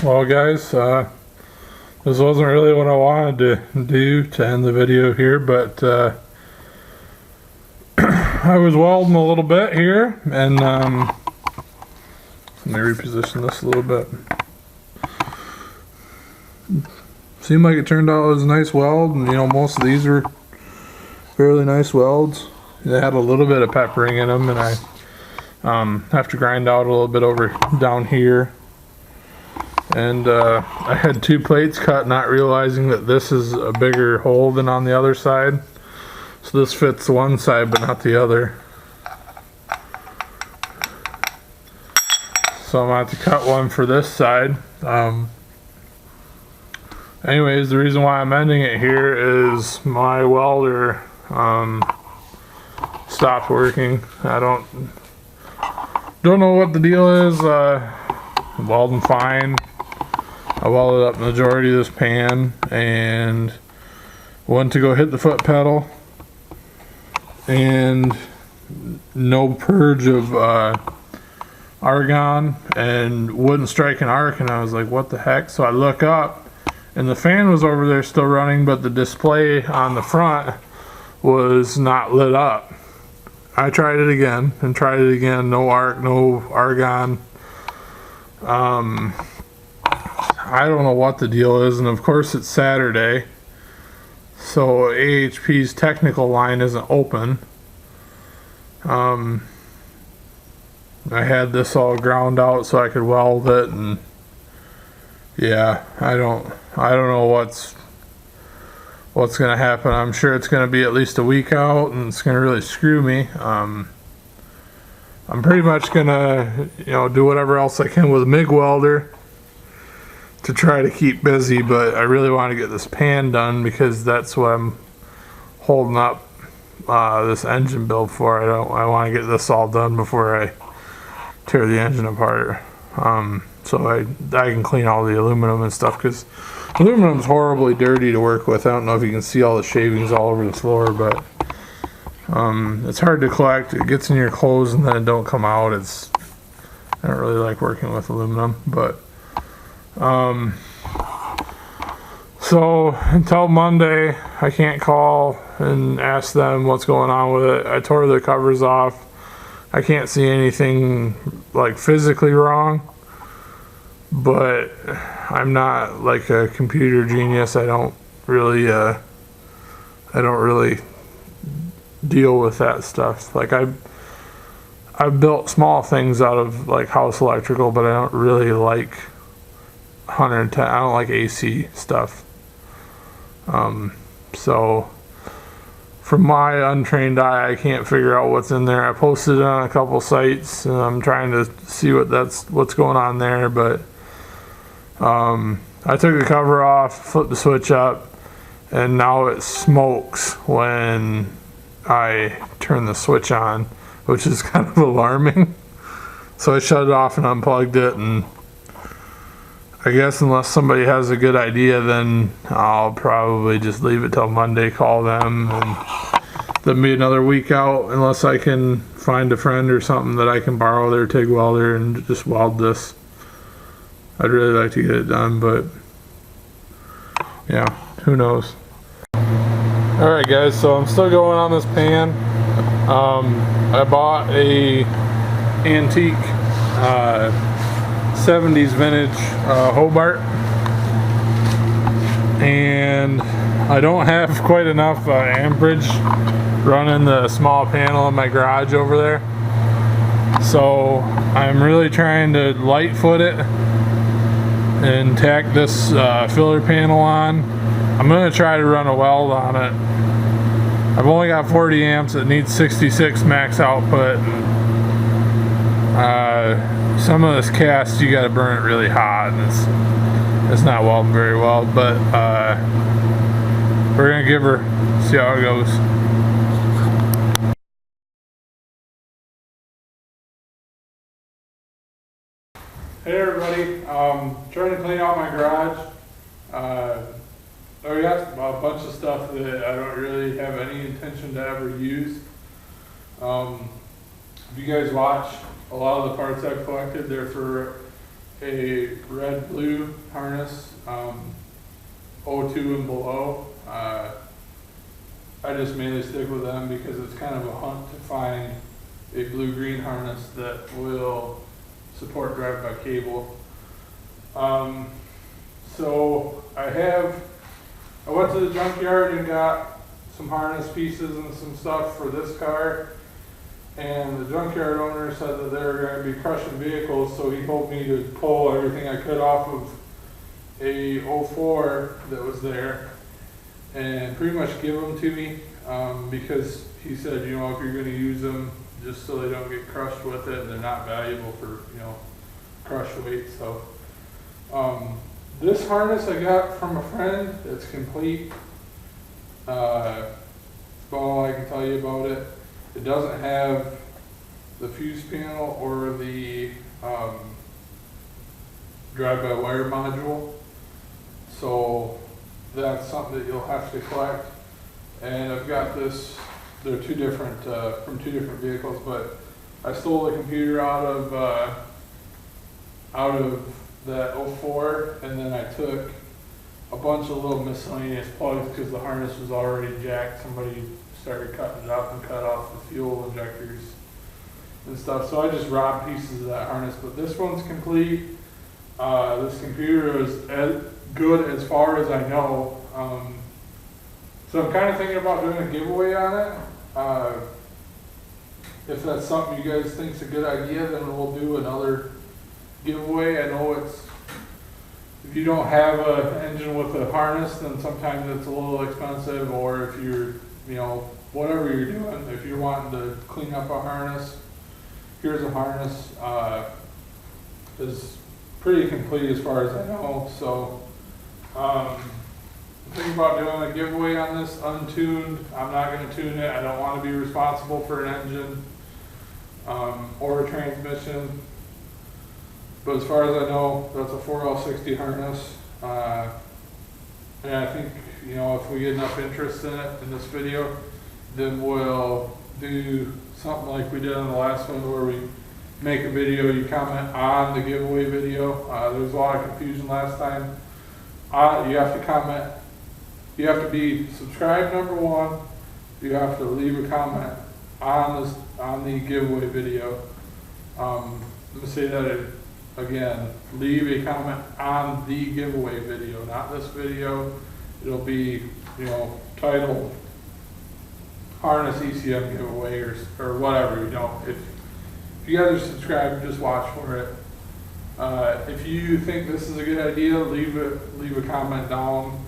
Well guys, this wasn't really what I wanted to do to end the video here, but I was welding a little bit here, and let me reposition this a little bit. Seemed like it turned out as a nice weld, and you know, most of these were fairly nice welds. They had a little bit of peppering in them, and I have to grind out a little bit over down here. And I had two plates cut, not realizing that this is a bigger hole than on the other side. So this fits one side but not the other. So I'm going to have to cut one for this side. Anyways, the reason why I'm ending it here is my welder stopped working. I don't know what the deal is. I'm welding fine. I welded up the majority of this pan and went to go hit the foot pedal, and no purge of argon, and wouldn't strike an arc, and I was like, what the heck? So I look up and the fan was over there still running, but the display on the front was not lit up. I tried it again and tried it again. No arc, no argon. I don't know what the deal is, and of course it's Saturday, so AHP's technical line isn't open. I had this all ground out so I could weld it, and yeah, I don't know what's gonna happen. I'm sure it's gonna be at least a week out, and it's gonna really screw me. I'm pretty much gonna, you know, do whatever else I can with a MIG welder to try to keep busy, but I really want to get this pan done because that's what I'm holding up this engine build for. I want to get this all done before I tear the engine apart, so I can clean all the aluminum and stuff, because aluminum is horribly dirty to work with. I don't know if you can see all the shavings all over the floor, but it's hard to collect. It gets in your clothes and then it don't come out. I don't really like working with aluminum, but so until Monday I can't call and ask them what's going on with it. I tore the covers off. I can't see anything like physically wrong, but I'm not like a computer genius. I don't really deal with that stuff. Like I've built small things out of like house electrical, but I don't really like 110. I don't like AC stuff. So from my untrained eye, I can't figure out what's in there. I posted it on a couple sites, and I'm trying to see what's going on there. But I took the cover off, flipped the switch up, and now it smokes when I turn the switch on, which is kind of alarming. So I shut it off and unplugged it, and I guess unless somebody has a good idea, then I'll probably just leave it till Monday, call them, and then be another week out unless I can find a friend or something that I can borrow their TIG welder and just weld this. I'd really like to get it done, but yeah, who knows. Alright guys, so I'm still going on this pan. I bought a antique 70s vintage Hobart, and I don't have quite enough amperage running the small panel in my garage over there, so I'm really trying to light foot it and tack this filler panel on. I'm going to try to run a weld on it. I've only got 40 amps. It needs 66 max output. Some of this cast you got to burn it really hot, and it's not welding very well. But we're gonna give her, see how it goes. Hey everybody, trying to clean out my garage. I got a bunch of stuff that I don't really have any intention to ever use. If you guys watch, a lot of the parts I've collected, they're for a red-blue harness, 02 and below. I just mainly stick with them because it's kind of a hunt to find a blue-green harness that will support drive-by-cable. So I went to the junkyard and got some harness pieces and some stuff for this car, and the junkyard owner said that they were going to be crushing vehicles, so he told me to pull everything I could off of a 04 that was there and pretty much give them to me, because he said, you know, if you're going to use them, just so they don't get crushed with it, and they're not valuable for, you know, crush weight. So this harness I got from a friend. It's complete. That's all I can tell you about it. It doesn't have the fuse panel or the drive-by-wire module, so that's something that you'll have to collect. And I've got this. They're two different from two different vehicles, but I stole the computer out of that 04, and then I took a bunch of little miscellaneous plugs because the harness was already jacked. Somebody started cutting it up and cut off the fuel injectors and stuff. So I just robbed pieces of that harness, but this one's complete. This computer is as good as far as I know. So I'm kind of thinking about doing a giveaway on it. If that's something you guys think is a good idea, then we'll do another giveaway. I know if you don't have an engine with a harness, then sometimes it's a little expensive, or if you're, you know, whatever you're doing, if you're wanting to clean up a harness, here's a harness. Is pretty complete as far as I know. So I'm thinking about doing a giveaway on this untuned. I'm not going to tune it. I don't want to be responsible for an engine or a transmission. But as far as I know, that's a 4L60 harness. And I think, you know, if we get enough interest in it in this video, then we'll do something like we did on the last one, where we make a video, you comment on the giveaway video. There was a lot of confusion last time. You have to comment. You have to be subscribed, number one. You have to leave a comment on the giveaway video. Let me say that again. Leave a comment on the giveaway video, not this video. It'll be, you know, titled Harness ECM Giveaway or whatever. You know, if you guys are subscribed, just watch for it. If you think this is a good idea, leave a comment down,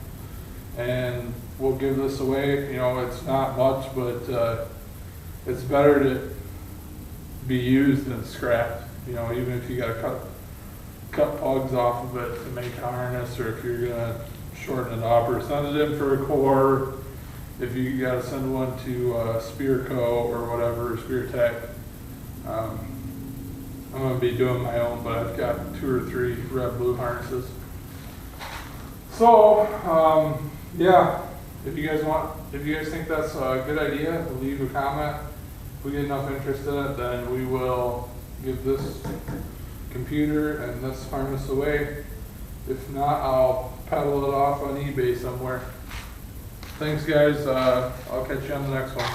and we'll give this away. You know, it's not much, but it's better to be used than scrapped. You know, even if you got to cut plugs off of it to make a harness, or if you're gonna shorten it up or send it in for a core, if you got to send one to Spearco or whatever, Spear Tech. I'm going to be doing my own, but I've got 2 or 3 red-blue harnesses. So, yeah, if you guys think that's a good idea, leave a comment. If we get enough interest in it, then we will give this computer and this harness away. If not, I'll peddle it off on eBay somewhere. Thanks, guys. I'll catch you on the next one.